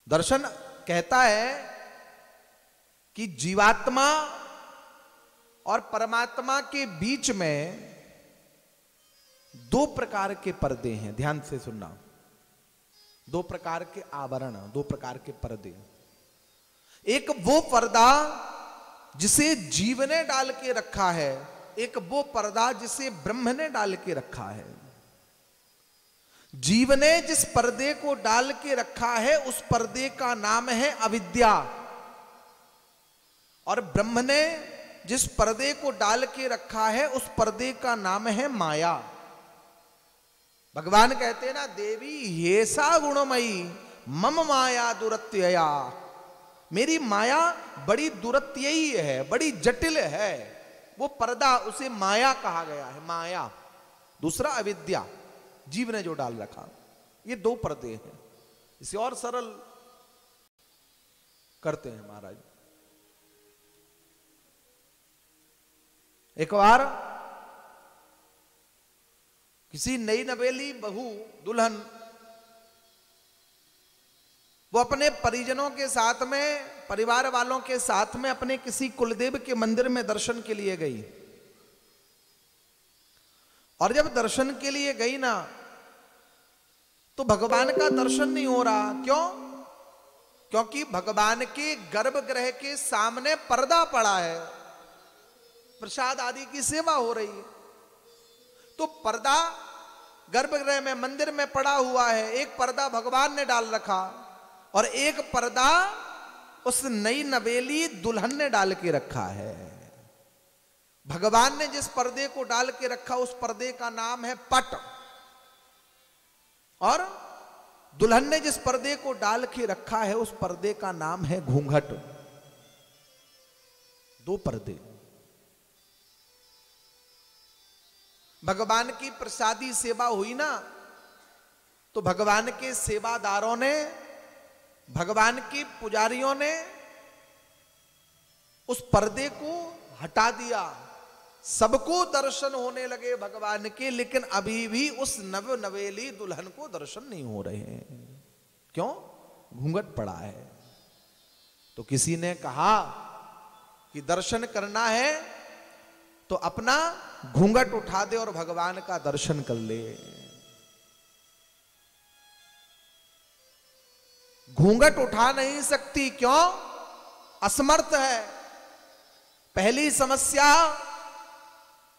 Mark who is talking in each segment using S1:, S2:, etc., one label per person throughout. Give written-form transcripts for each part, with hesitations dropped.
S1: दर्शन कहता है कि जीवात्मा और परमात्मा के बीच में दो प्रकार के पर्दे हैं। ध्यान से सुनना, दो प्रकार के आवरण, दो प्रकार के पर्दे। एक वो पर्दा जिसे जीव ने डाल के रखा है, एक वो पर्दा जिसे ब्रह्म ने डाल के रखा है। जीव ने जिस पर्दे को डाल के रखा है उस पर्दे का नाम है अविद्या, और ब्रह्म ने जिस पर्दे को डाल के रखा है उस पर्दे का नाम है माया। भगवान कहते हैं ना, देवी हेसा गुणमयी मम माया दुरत्यया। मेरी माया बड़ी दुरत्ययी है, बड़ी जटिल है। वो पर्दा, उसे माया कहा गया है, माया। दूसरा अविद्या, जीव ने जो डाल रखा। ये दो पर्दे हैं। इसे और सरल करते हैं महाराज। एक बार किसी नई नवेली बहू, दुल्हन, वो अपने परिजनों के साथ में, परिवार वालों के साथ में अपने किसी कुलदेव के मंदिर में दर्शन के लिए गई। और जब दर्शन के लिए गई ना, तो भगवान का दर्शन नहीं हो रहा। क्यों? क्योंकि भगवान के गर्भगृह के सामने पर्दा पड़ा है, प्रसाद आदि की सेवा हो रही है। तो पर्दा गर्भगृह में, मंदिर में पड़ा हुआ है। एक पर्दा भगवान ने डाल रखा और एक पर्दा उस नई नवेली दुल्हन ने डाल के रखा है। भगवान ने जिस पर्दे को डाल के रखा उस पर्दे का नाम है पट, और दुल्हन ने जिस पर्दे को डाल के रखा है उस पर्दे का नाम है घूंघट। दो पर्दे। भगवान की प्रसादी सेवा हुई ना, तो भगवान के सेवादारों ने, भगवान के पुजारियों ने उस पर्दे को हटा दिया। सबको दर्शन होने लगे भगवान के, लेकिन अभी भी उस नव नवेली दुल्हन को दर्शन नहीं हो रहे हैं। क्यों? घूंघट पड़ा है। तो किसी ने कहा कि दर्शन करना है तो अपना घूंघट उठा दे और भगवान का दर्शन कर ले। घूंघट उठा नहीं सकती। क्यों? असमर्थ है। पहली समस्या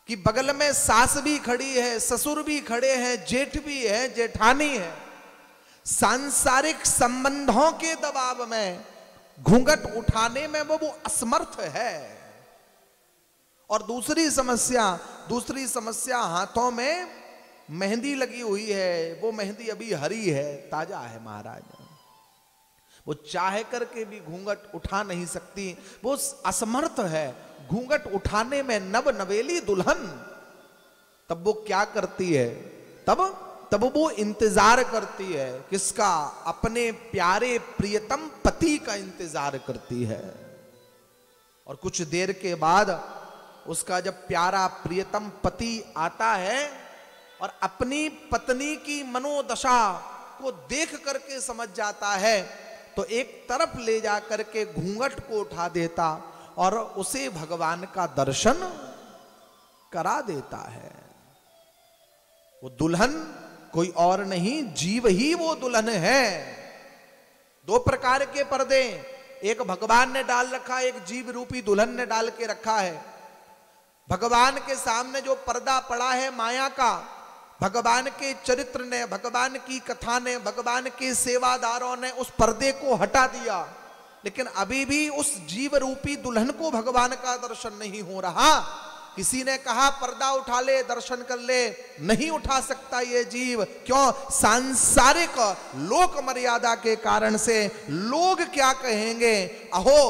S1: कि बगल में सास भी खड़ी है, ससुर भी खड़े हैं, जेठ भी है, जेठानी है। सांसारिक संबंधों के दबाव में घूंघट उठाने में वो असमर्थ है। और दूसरी समस्या हाथों में मेहंदी लगी हुई है। वो मेहंदी अभी हरी है, ताजा है महाराज। वो चाह करके भी घूंघट उठा नहीं सकती। वो असमर्थ है घूंघट उठाने में। नव नवेली दुल्हन, तब वो क्या करती है? तब वो इंतजार करती है। किसका? अपने प्यारे प्रियतम पति का इंतजार करती है। और कुछ देर के बाद उसका जब प्यारा प्रियतम पति आता है और अपनी पत्नी की मनोदशा को देख करके समझ जाता है, तो एक तरफ ले जा करके घूंघट को उठा देता और उसे भगवान का दर्शन करा देता है। वो दुल्हन कोई और नहीं, जीव ही वो दुल्हन है। दो प्रकार के पर्दे, एक भगवान ने डाल रखा, एक जीव रूपी दुल्हन ने डाल के रखा है। भगवान के सामने जो पर्दा पड़ा है माया का, भगवान के चरित्र ने, भगवान की कथा ने, भगवान के सेवादारों ने उस पर्दे को हटा दिया, लेकिन अभी भी उस जीव रूपी दुल्हन को भगवान का दर्शन नहीं हो रहा। किसी ने कहा पर्दा उठा ले, दर्शन कर ले। नहीं उठा सकता ये जीव। क्यों? सांसारिक लोक मर्यादा के कारण से। लोग क्या कहेंगे? अहो,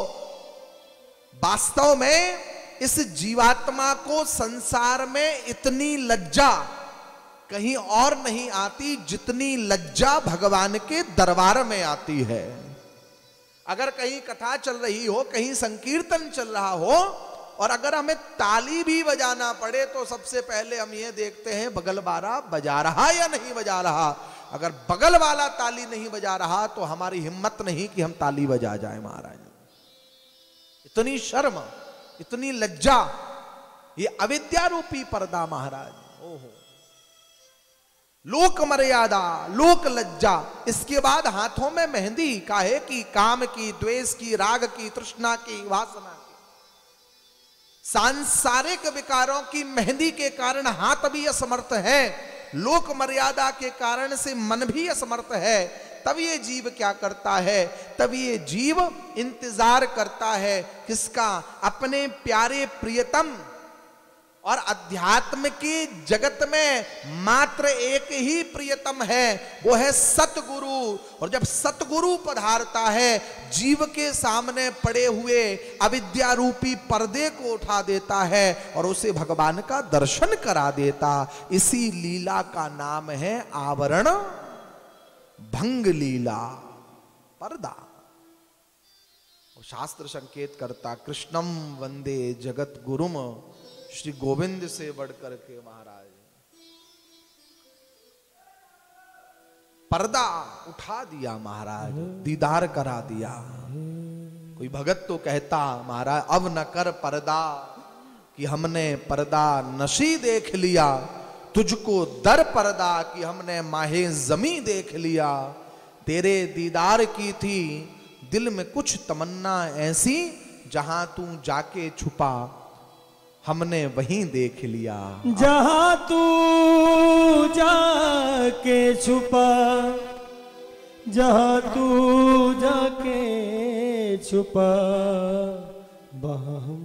S1: वास्तव में इस जीवात्मा को संसार में इतनी लज्जा कहीं और नहीं आती जितनी लज्जा भगवान के दरबार में आती है। अगर कहीं कथा चल रही हो, कहीं संकीर्तन चल रहा हो, और अगर हमें ताली भी बजाना पड़े, तो सबसे पहले हम ये देखते हैं बगल वाला बजा रहा या नहीं बजा रहा। अगर बगल वाला ताली नहीं बजा रहा तो हमारी हिम्मत नहीं कि हम ताली बजा जाए महाराज। इतनी शर्म, इतनी लज्जा, ये अविद्या रूपी पर्दा महाराज। ओहो, लोक मर्यादा, लोक लज्जा, इसके बाद हाथों में मेहंदी, काहे की? काम की, द्वेष की, राग की, तृष्णा की, वासना की, सांसारिक विकारों की मेहंदी के कारण हाथ भी असमर्थ है, लोक मर्यादा के कारण से मन भी असमर्थ है। तब ये जीव क्या करता है? तब ये जीव इंतजार करता है किसका? अपने प्यारे प्रियतम। और अध्यात्म के जगत में मात्र एक ही प्रियतम है, वो है सतगुरु। और जब सतगुरु पधारता है, जीव के सामने पड़े हुए अविद्या रूपी पर्दे को उठा देता है और उसे भगवान का दर्शन करा देता। इसी लीला का नाम है आवरण भंग लीला, पर्दा। शास्त्र संकेत करता, कृष्णम वंदे जगत गुरुम, श्री गोविंद से बढ़कर के महाराज पर्दा उठा दिया महाराज, दीदार करा दिया। कोई भगत तो कहता, महाराज अब न कर पर्दा कि हमने पर्दा नशी देख लिया, तुझको दर पर्दा कि हमने माहे जमी देख लिया। तेरे दीदार की थी दिल में कुछ तमन्ना ऐसी, जहां तू जाके छुपा हमने वहीं देख लिया।
S2: जहां तू जाके छुपा, जहां तू जाके छुपा, वहां हम